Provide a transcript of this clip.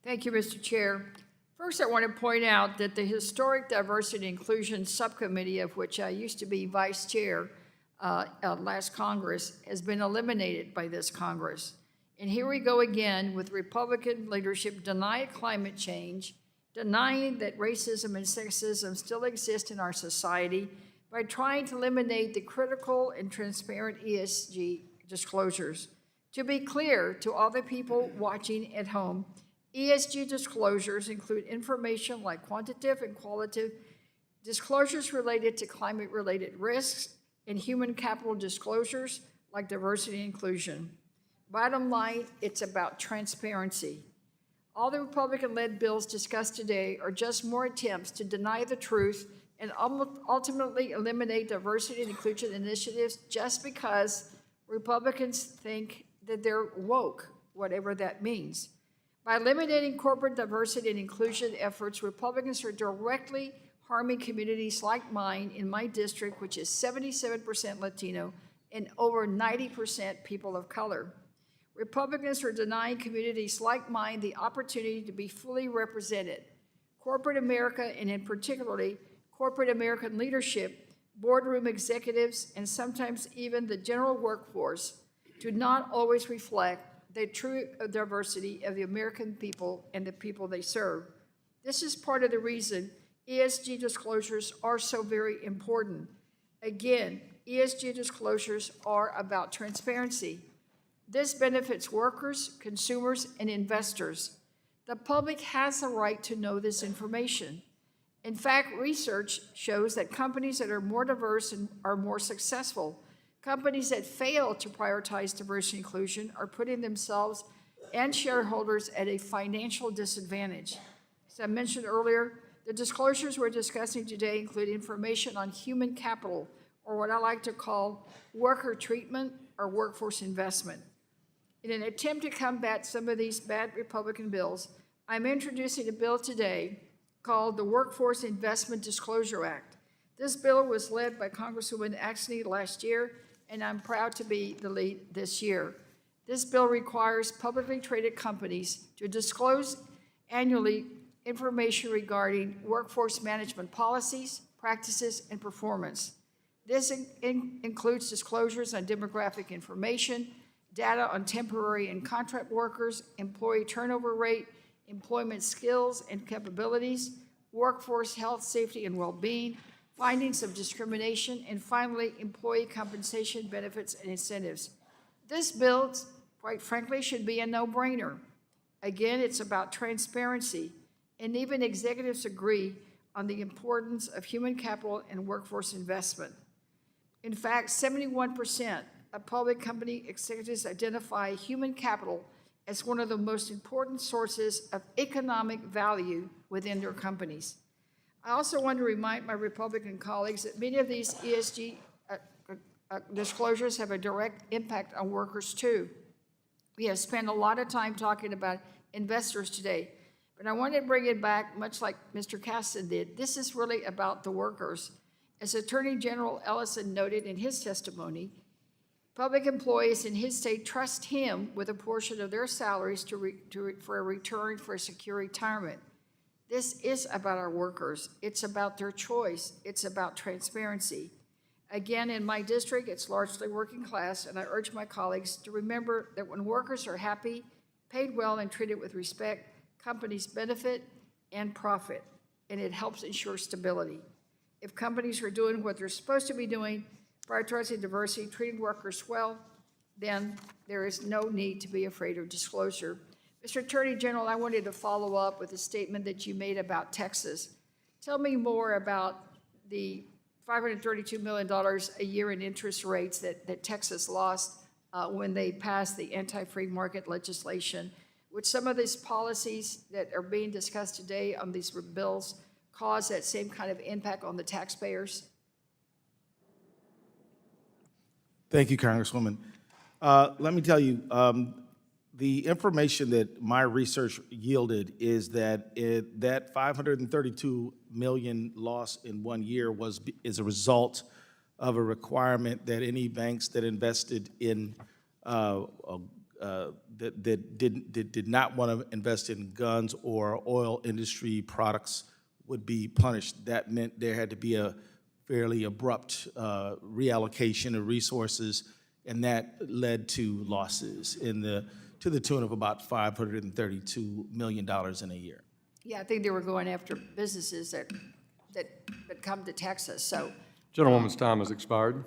Thank you, Mr. Chair. First, I want to point out that the Historic Diversity and Inclusion Subcommittee, of which I used to be vice chair last Congress, has been eliminated by this Congress. And here we go again with Republican leadership denying climate change, denying that racism and sexism still exist in our society by trying to eliminate the critical and transparent ESG disclosures. To be clear to all the people watching at home, ESG disclosures include information like quantitative and qualitative disclosures related to climate-related risks and human capital disclosures like diversity and inclusion. Bottom line, it's about transparency. All the Republican-led bills discussed today are just more attempts to deny the truth and ultimately eliminate diversity and inclusion initiatives just because Republicans think that they're woke, whatever that means. By eliminating corporate diversity and inclusion efforts, Republicans are directly harming communities like mine in my district, which is 77% Latino and over 90% people of color. Republicans are denying communities like mine the opportunity to be fully represented. Corporate America, and in particularly corporate American leadership, boardroom executives, and sometimes even the general workforce do not always reflect the true diversity of the American people and the people they serve. This is part of the reason ESG disclosures are so very important. Again, ESG disclosures are about transparency. This benefits workers, consumers, and investors. The public has the right to know this information. In fact, research shows that companies that are more diverse and are more successful. Companies that fail to prioritize diversity and inclusion are putting themselves and shareholders at a financial disadvantage. As I mentioned earlier, the disclosures we're discussing today include information on human capital, or what I like to call worker treatment or workforce investment. In an attempt to combat some of these bad Republican bills, I'm introducing a bill today called the Workforce Investment Disclosure Act. This bill was led by Congresswoman Axne last year, and I'm proud to be the lead this year. This bill requires publicly traded companies to disclose annually information regarding workforce management policies, practices, and performance. This includes disclosures on demographic information, data on temporary and contract workers, employee turnover rate, employment skills and capabilities, workforce health, safety, and well-being, findings of discrimination, and finally, employee compensation, benefits, and incentives. This bill, quite frankly, should be a no-brainer. Again, it's about transparency, and even executives agree on the importance of human capital and workforce investment. In fact, 71% of public company executives identify human capital as one of the most important sources of economic value within their companies. I also want to remind my Republican colleagues that many of these ESG disclosures have a direct impact on workers too. We have spent a lot of time talking about investors today, but I want to bring it back, much like Mr. Caston did. This is really about the workers. As Attorney General Ellison noted in his testimony, public employees in his state trust him with a portion of their salaries for a return for a secure retirement. This is about our workers. It's about their choice. It's about transparency. Again, in my district, it's largely working class, and I urge my colleagues to remember that when workers are happy, paid well, and treated with respect, companies benefit and profit, and it helps ensure stability. If companies are doing what they're supposed to be doing, prioritizing diversity, treating workers well, then there is no need to be afraid of disclosure. Mr. Attorney General, I wanted to follow up with a statement that you made about Texas. Tell me more about the $532 million a year in interest rates that Texas lost when they passed the anti-free market legislation. Would some of these policies that are being discussed today on these bills cause that same kind of impact on the taxpayers? Thank you, Congresswoman. Let me tell you, the information that my research yielded is that that $532 million loss in 1 year is a result of a requirement that any banks that invested in that did not want to invest in guns or oil industry products would be punished. That meant there had to be a fairly abrupt reallocation of resources, and that led to losses to the tune of about $532 million in a year. Yeah, I think they were going after businesses that come to Texas, so. Gentlewoman's time has expired.